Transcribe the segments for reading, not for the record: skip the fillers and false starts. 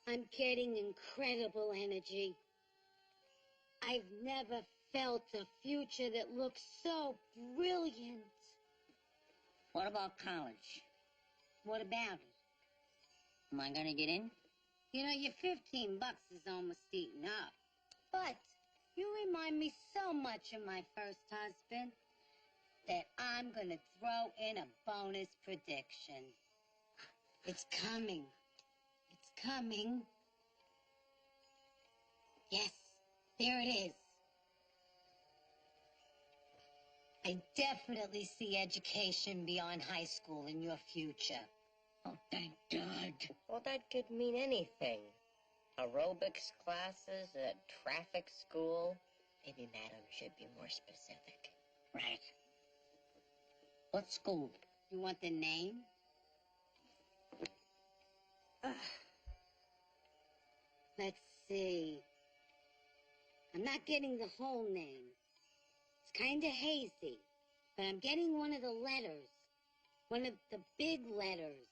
I'm getting incredible energy. I've never felt a future that looks so brilliant. What about college? What about it? Am I gonna get in? You know, your $15 is almost eaten up. But you remind me so much of my first husband that I'm gonna throw in a bonus prediction. It's coming. It's coming. Yes, there it is. I definitely see education beyond high school in your future. Oh, thank God. Well, that could mean anything. Aerobics classes, a traffic school. Maybe Madam should be more specific. Right. What school? You want the name? Let's see. I'm not getting the whole name. It's kind of hazy, but I'm getting one of the letters. One of the big letters.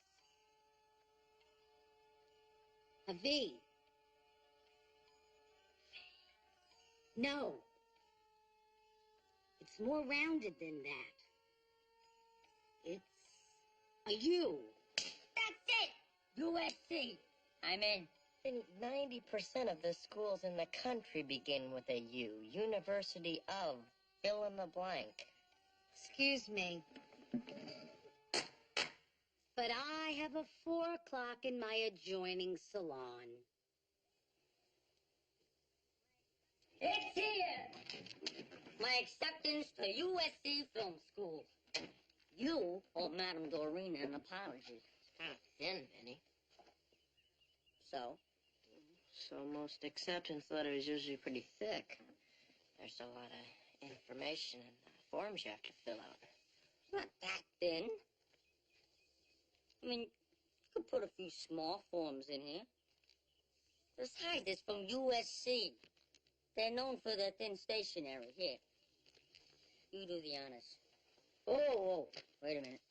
A V. No. It's more rounded than that. It's a U. That's it! USC. I'm in. Then 90% of the schools in the country begin with a U. University of fill in the blank. Excuse me. But I have a 4 o'clock in my adjoining salon. It's here! My acceptance to USC Film School. You owe Madame Dorina an apology. It's kind of thin, Vinny. So? So most acceptance letters usually pretty thick. There's a lot of information and forms you have to fill out. It's not that thin. I mean, you could put a few small forms in here. Besides, it's from USC. They're known for their thin stationery. Here. You do the honors. Oh, wait a minute.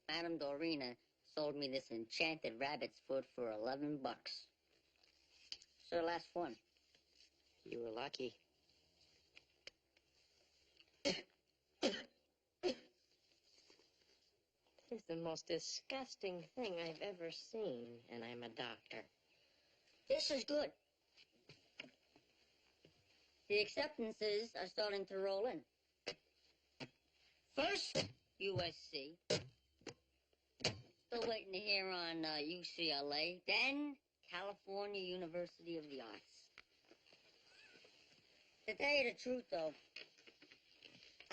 Madame Dorina sold me this enchanted rabbit's foot for $11. It's her last one. You were lucky. It's the most disgusting thing I've ever seen, and I'm a doctor. This is good. The acceptances are starting to roll in. First, USC. Still waiting to hear on UCLA. Then, California University of the Arts. To tell you the truth, though,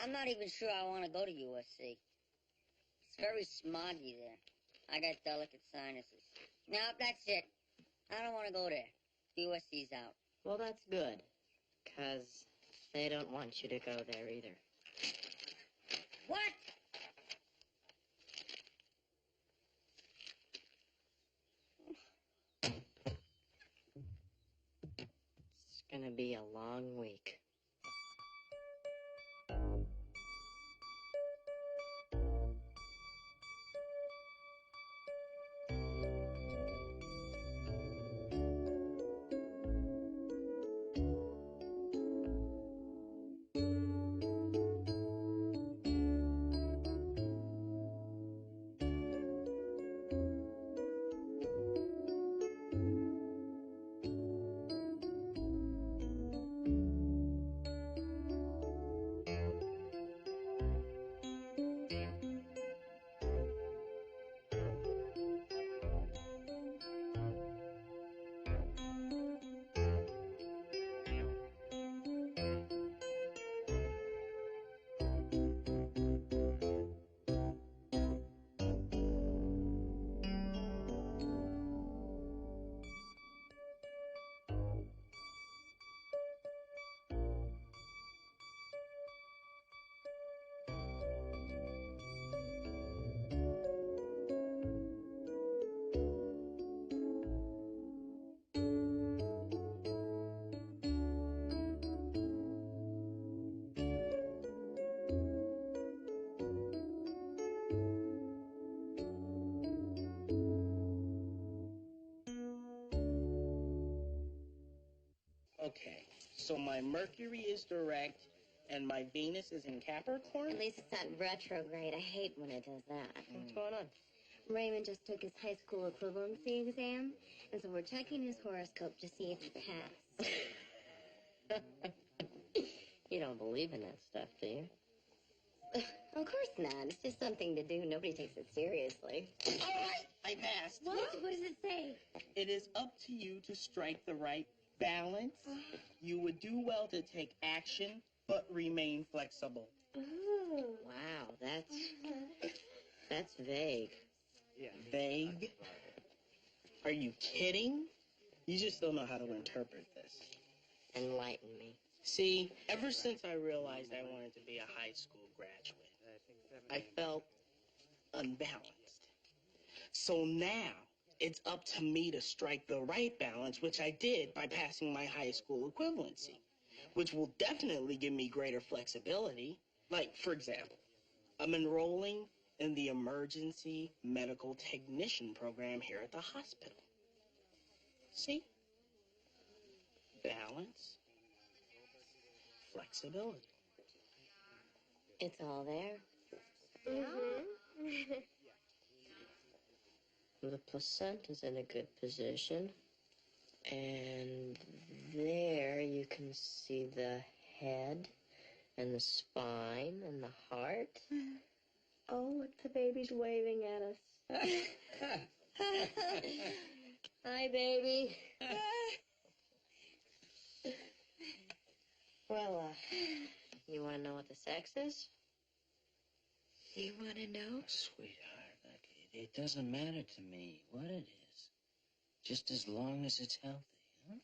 I'm not even sure I want to go to USC. It's very smoggy there. I got delicate sinuses. No, that's it. I don't want to go there. USC's out. Well, that's good, 'cause they don't want you to go there either. What? It's gonna be a long week. Okay, so my Mercury is direct, and my Venus is in Capricorn? At least it's not retrograde. I hate when it does that. What's going on? Raymond just took his high school equivalency exam, and so we're checking his horoscope to see if he passed. You don't believe in that stuff, do you? Of course not. It's just something to do. Nobody takes it seriously. All right, I passed. What? What does it say? It is up to you to strike the right balance. You would do well to take action, but remain flexible. Ooh. Wow, that's vague. Vague? Are you kidding? You just don't know how to interpret this. Enlighten me. See, ever since I realized I wanted to be a high school graduate, I felt unbalanced. So now, it's up to me to strike the right balance, which I did by passing my high school equivalency, which will definitely give me greater flexibility. Like, for example, I'm enrolling in the emergency medical technician program here at the hospital. See? Balance. Flexibility. It's all there. Mm-hmm. The placenta's in a good position. And there you can see the head and the spine and the heart. Oh, look, the baby's waving at us. Hi, baby. Well, you want to know what the sex is? You want to know? Sweetheart, look, it doesn't matter to me what it is. Just as long as it's healthy, huh?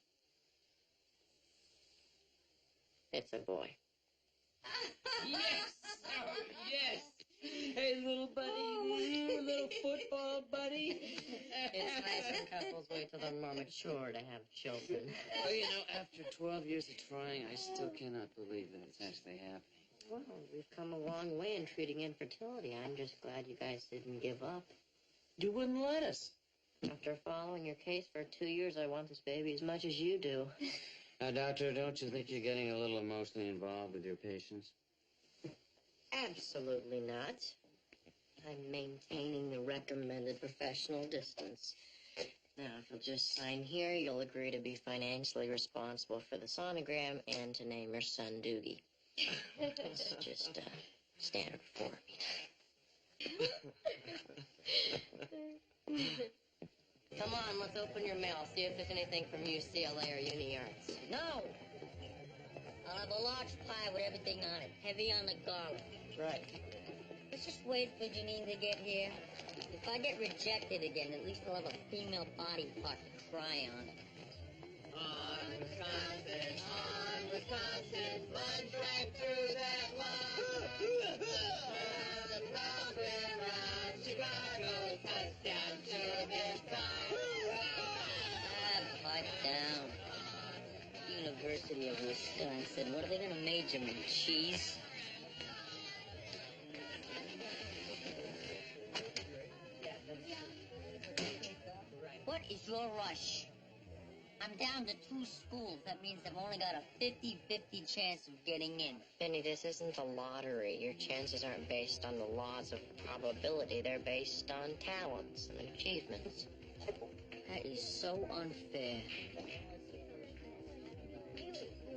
It's a boy. Yes! Oh, yes! Hey, little buddy, little football buddy. It's nice when couples wait till they're more mature to have children. Oh, you know, after 12 years of trying, I still cannot believe that it's actually happening. Well, we've come a long way in treating infertility. I'm just glad you guys didn't give up. You wouldn't let us. After following your case for 2 years, I want this baby as much as you do. Now, doctor, don't you think you're getting a little emotionally involved with your patients? Absolutely not. I'm maintaining the recommended professional distance. Now, if you'll just sign here, you'll agree to be financially responsible for the sonogram and to name your son Doogie. It's just standard form. Come on, let's open your mail. See if there's anything from UCLA or Uni Arts. No! I'll have a large pie with everything on it, heavy on the garlic. Right. Let's just wait for Janine to get here. If I get rejected again, at least I'll have a female body part to cry on. On Wisconsin, plunge right through that line. The Falcon around Chicago, touchdown to this time. Pipe down. University of Wisconsin. What are they going to major in? Cheese? What is your rush? I'm down to 2 schools. That means I've only got a 50-50 chance of getting in. Benny, this isn't a lottery. Your chances aren't based on the laws of probability. They're based on talents and achievements. That is so unfair.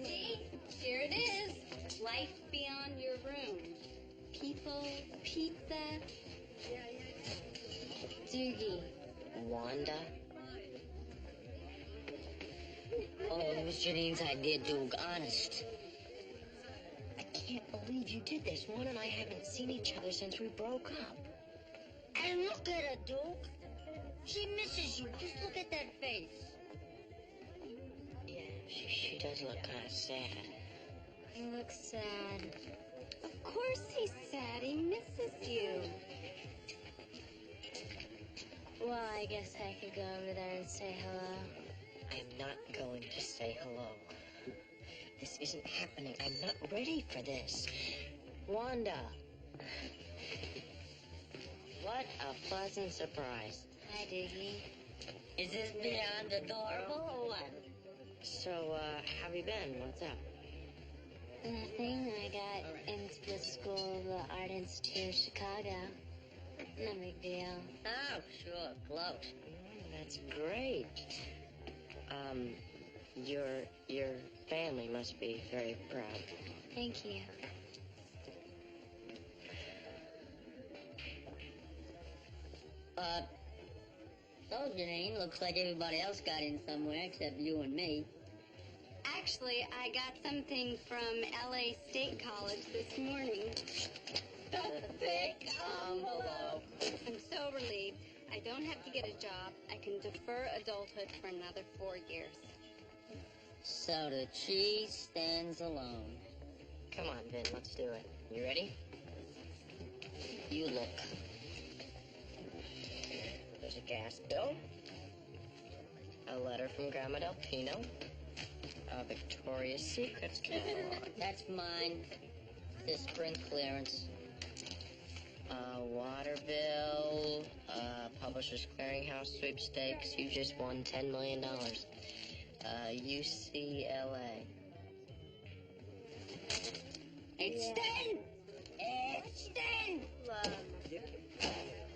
See? Here it is. Life beyond your room. People, pizza. Doogie. Wanda? Oh, it was Janine's idea, Duke. Honest. I can't believe you did this. Juan and I haven't seen each other since we broke up. And look at her, Duke. She misses you. Just look at that face. Yeah, she does look kind of sad. He looks sad. Of course he's sad. He misses you. Well, I guess I could go over there and say hello. I'm not going to say hello. This isn't happening. I'm not ready for this. Wanda. What a pleasant surprise. Hi, Doogie. Is this beyond adorable or what? So, how have you been? What's up? Nothing. I got into the School of the Art Institute of Chicago. No big deal. Oh, sure, close. That's great. Your family must be very proud. Thank you. Told you, Jane, looks like everybody else got in somewhere except you and me. Actually, I got something from LA State College this morning. Thick envelope. I'm so relieved. I don't have to get a job. I can defer adulthood for another 4 years. So the cheese stands alone. Come on, Vin, let's do it. You ready? You look. There's a gas bill. A letter from Grandma Del Pino. A Victoria's Secrets catalog. That's mine. This spring clearance. A water bill. Publishers Clearinghouse sweepstakes. You just won $10 million. UCLA. Extend! Extend!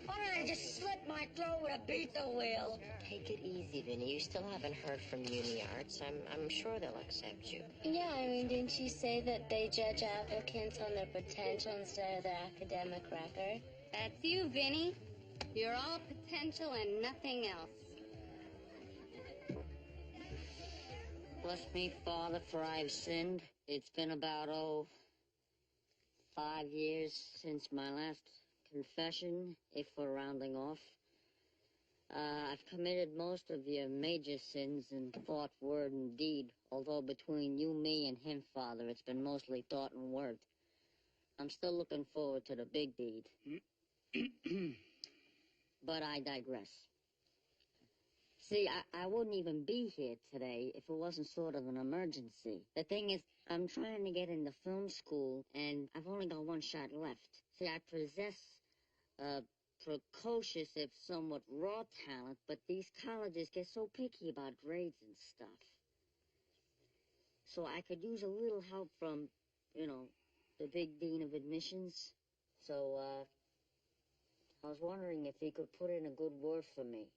Why don't I just slit my throat with a pizza wheel? Take it easy, Vinny. You still haven't heard from Uni Arts. I'm sure they'll accept you. Yeah, I mean, didn't you say that they judge applicants on their potential instead of their academic record? That's you, Vinny. You're all potential and nothing else. Bless me, Father, for I've sinned. It's been about, 5 years since my last confession, if we're rounding off. I've committed most of your major sins in thought, word, and deed, although between you, me, and him, Father, it's been mostly thought and word. I'm still looking forward to the big deed. But I digress. See, I wouldn't even be here today if it wasn't sort of an emergency. The thing is, I'm trying to get into film school, and I've only got one shot left. See, I possess precocious, if somewhat raw talent, but these colleges get so picky about grades and stuff. So I could use a little help from, the big dean of admissions. So, I was wondering if he could put in a good word for me.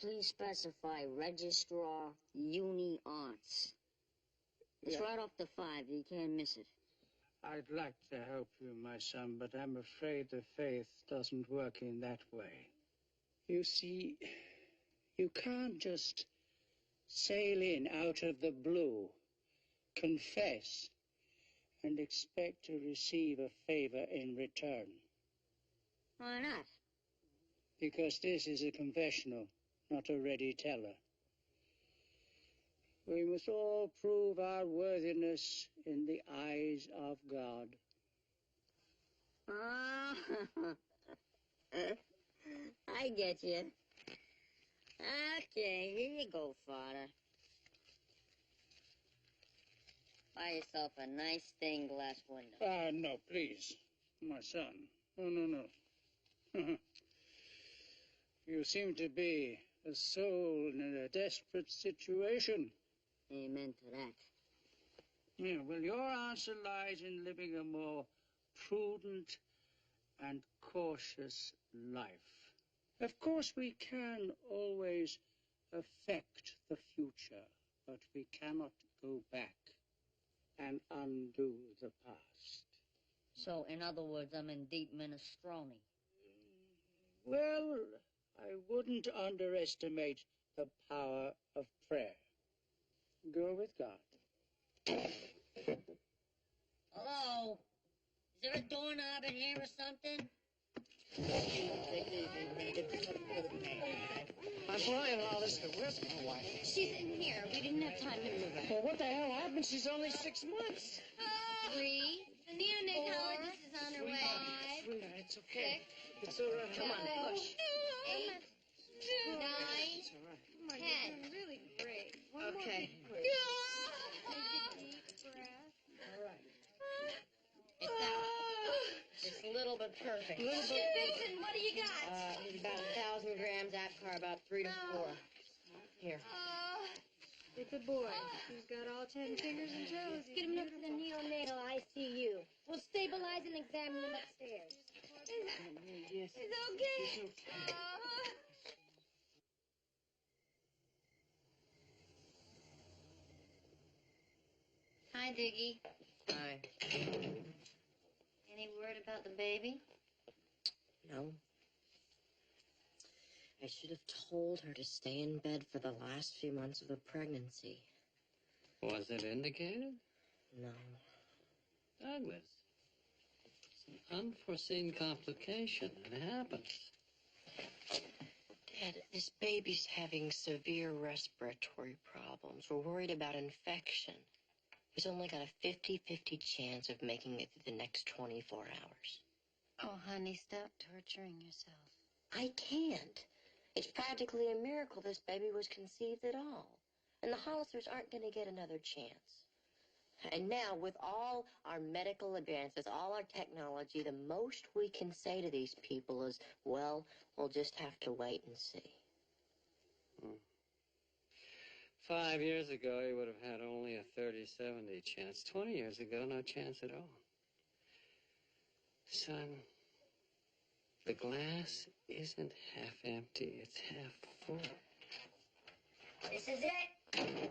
Please specify Registrar Uni Arts. It's right off the 5. You can't miss it. I'd like to help you, my son, but I'm afraid the faith doesn't work in that way. You see, you can't just sail in out of the blue, confess, and expect to receive a favor in return. Why not? Because this is a confessional, not a ready teller. We must all prove our worthiness in the eyes of God. I get you. Okay, here you go, Father. Buy yourself a nice stained glass window. No, please, my son. No. You seem to be a soul in a desperate situation. Amen to that. Yeah, well, your answer lies in living a more prudent and cautious life. Of course, we can always affect the future, but we cannot go back and undo the past. So, in other words, I'm in deep minestrone. Well, I wouldn't underestimate the power of prayer. Go with God. Hello? Is there a doorknob in here or something? I'm flying all this. Where's my wife? She's in here. We didn't have time to move her. Well, what the hell happened? She's only 6 months. 3. The neonatologist is on her way. 5. Sweetheart, it's okay. It's all right. Come on, push. 8. 9. It's all right. 10. Really great. Okay. Take a deep breath. All right. It's out. It's a little bit perfect. Vincent, what do you got? About 1,000 grams, APCAR about 3 to 4. Here. It's a boy. He's got all 10 fingers and toes. Get him up to the neonatal ICU. We'll stabilize and examine him upstairs. Yes. He's okay. He's okay. Hi, Doogie. Hi. Any word about the baby? No. I should have told her to stay in bed for the last few months of the pregnancy. Was it indicated? No. Douglas, it's an unforeseen complication. It happens. Dad, this baby's having severe respiratory problems. We're worried about infection. He's only got a 50-50 chance of making it through the next 24 hours. Oh, honey, stop torturing yourself. I can't. It's practically a miracle this baby was conceived at all. And the Housers aren't going to get another chance. And now, with all our medical advances, all our technology, the most we can say to these people is, well, we'll just have to wait and see. 5 years ago, he would have had only a 30-70 chance. 20 years ago, no chance at all. Son, the glass isn't half empty, it's half full. This is it.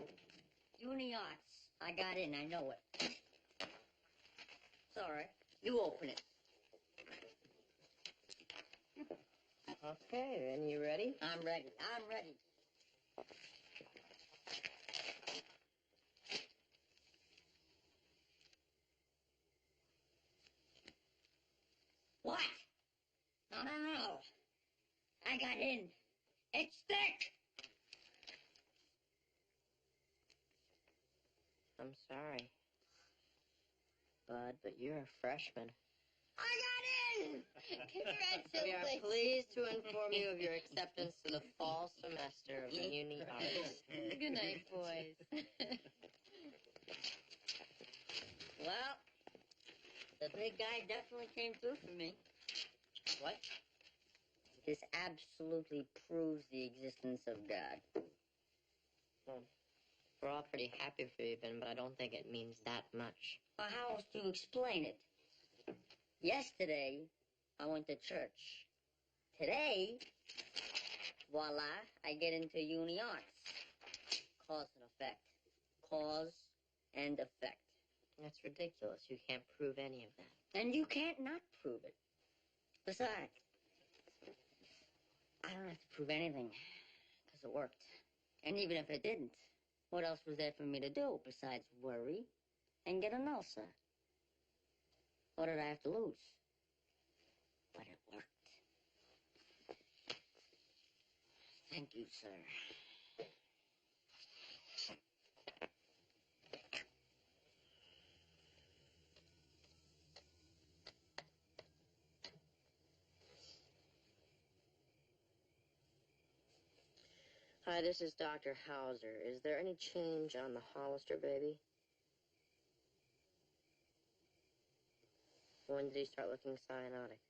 Uni Arts. I got in, I know it. It's all right. You open it. Okay, then you ready? I'm ready. I'm ready. What? No, no, no. I got in. It's thick. I'm sorry, Bud, but you're a freshman. I got in. We are pleased to inform you of your acceptance to the fall semester of the Uni Arts. Good night, boys. Well, the big guy definitely came through for me. What? This absolutely proves the existence of God. Well, we're all pretty happy for you, Ben, but I don't think it means that much. Well, how else do you explain it? Yesterday, I went to church. Today, voila, I get into Uni Arts. Cause and effect. Cause and effect. That's ridiculous. You can't prove any of that. And you can't not prove it. Besides, I don't have to prove anything, because it worked. And even if it didn't, what else was there for me to do besides worry and get an ulcer? What did I have to lose? But it worked. Thank you, sir. Hi, this is Dr. Howser. Is there any change on the Hollister baby? When did he start looking cyanotic?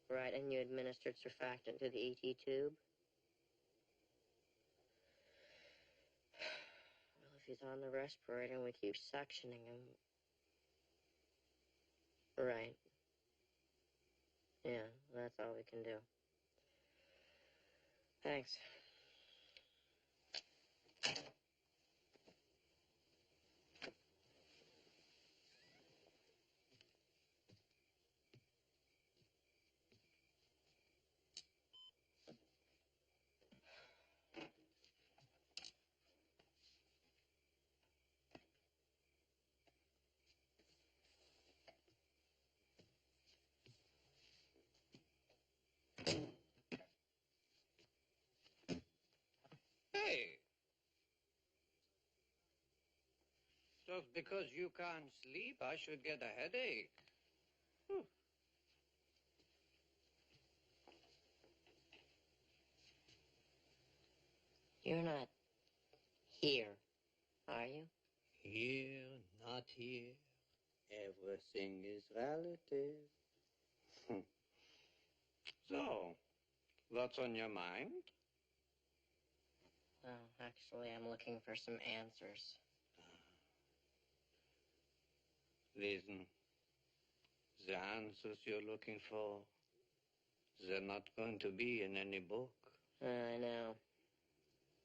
Right, and you administered surfactant to the ET tube? Well, if he's on the respirator and we keep suctioning him... Right. Yeah, that's all we can do. Thanks. Hey. Just because you can't sleep, I should get a headache. You're not here, are you? Here, not here. Everything is relative. So, what's on your mind? Actually, I'm looking for some answers. Listen, the answers you're looking for, they're not going to be in any book. I know.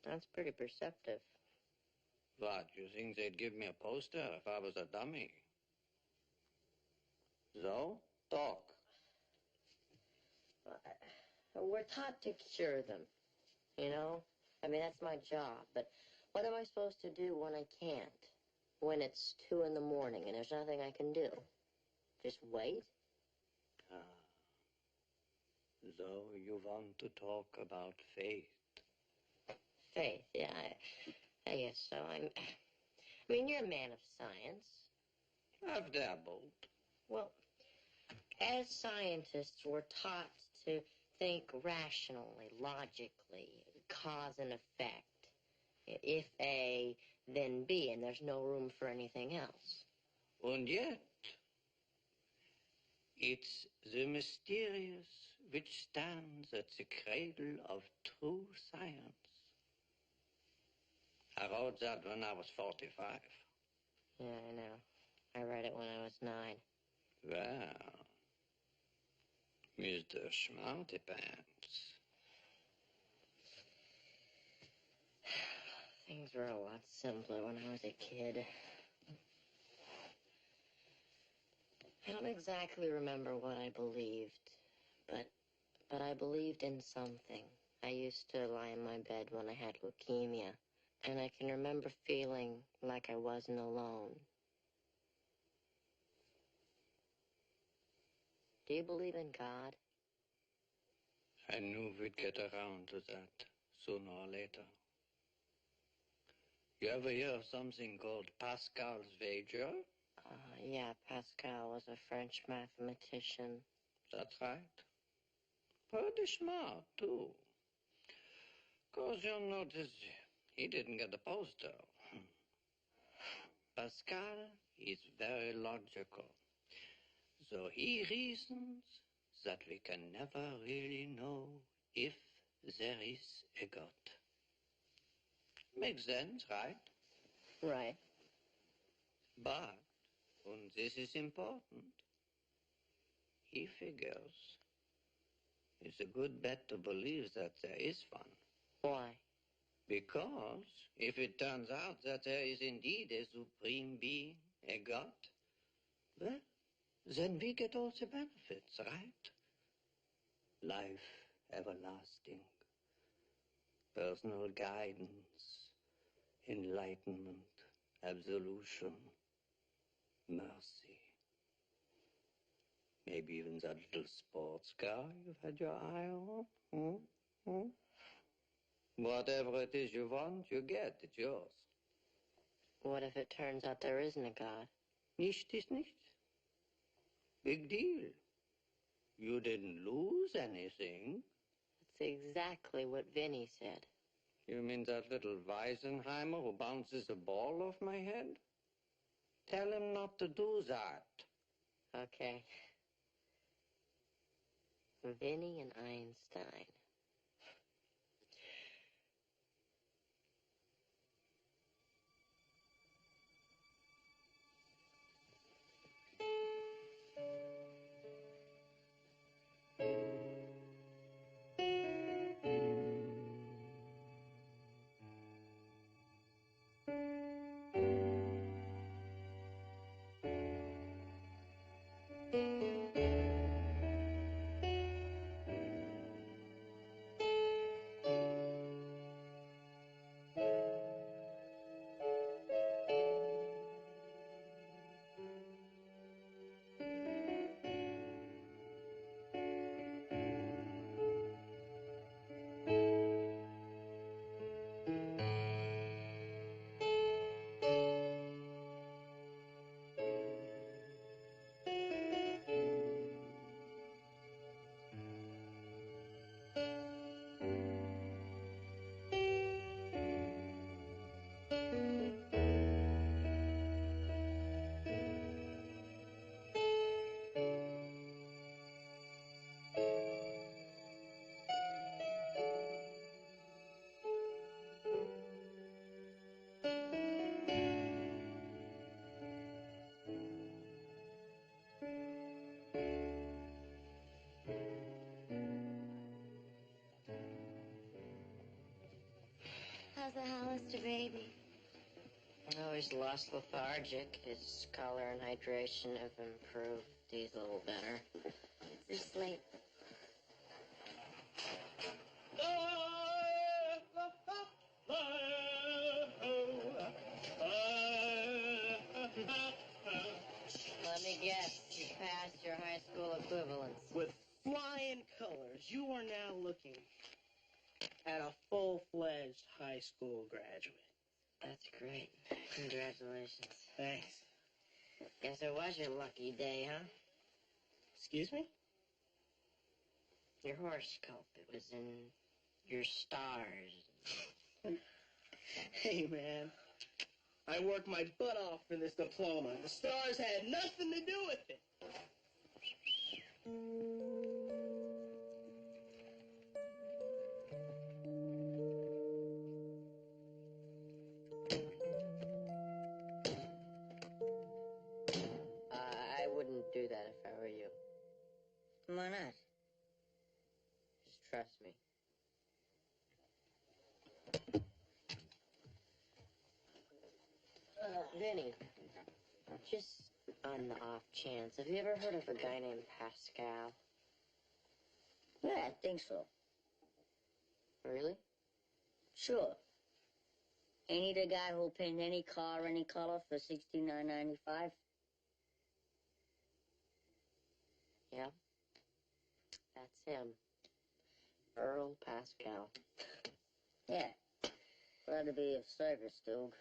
That's pretty perceptive. What, you think they'd give me a poster if I was a dummy? So, talk. We're taught to cure them, you know? I mean, that's my job, but what am I supposed to do when I can't? When it's 2 in the morning and there's nothing I can do? Just wait? So you want to talk about faith? Faith, yeah, I guess so. I mean, you're a man of science. I've dabbled. Well, as scientists, we're taught to think rationally, logically, cause and effect. If A, then B, and there's no room for anything else. And yet, it's the mysterious which stands at the cradle of true science. I wrote that when I was 45. Yeah, I know. I read it when I was 9. Well, Mr. Smarty Pants. Things were a lot simpler when I was a kid. I don't exactly remember what I believed, but I believed in something. I used to lie in my bed when I had leukemia, and I can remember feeling like I wasn't alone. Do you believe in God? I knew we'd get around to that sooner or later. You ever hear of something called Pascal's wager? Yeah, Pascal was a French mathematician. That's right. Pretty smart, too. 'Cause you'll notice he didn't get the poster. Pascal is very logical. So he reasons that we can never really know if there is a God. Makes sense, right? Right. But, and this is important, he figures it's a good bet to believe that there is one. Why? Because if it turns out that there is indeed a supreme being, a God, well, then we get all the benefits, right? Life everlasting, personal guidance, enlightenment, absolution, mercy. Maybe even that little sports car you've had your eye on. Whatever it is you want, you get. It's yours. What if it turns out there isn't a God? Nicht ist nicht. Big deal. You didn't lose anything. That's exactly what Vinny said. You mean that little Weisenheimer who bounces a ball off my head? Tell him not to do that. Okay. Vinny and Einstein. How was the baby? Oh, he's lost lethargic. His color and hydration have improved. He's a little better. Just sleep. Let me guess, you passed your high school equivalence. With flying colors, you are now looking at a full-fledged high school graduate. That's great. Congratulations. Thanks. Guess it was your lucky day, huh? Excuse me? Your horoscope. It was in your stars. Hey, man. I worked my butt off for this diploma. The stars had nothing to do with it. I wouldn't do that if I were you. Why not? Just trust me. Vinny, just on the off chance, have you ever heard of a guy named Pascal? Yeah, I think so. Really? Sure. Ain't he the guy who'll paint any car any color for $69.95? Yeah. That's him. Earl Pascal. Yeah. Glad to be of service, Doug.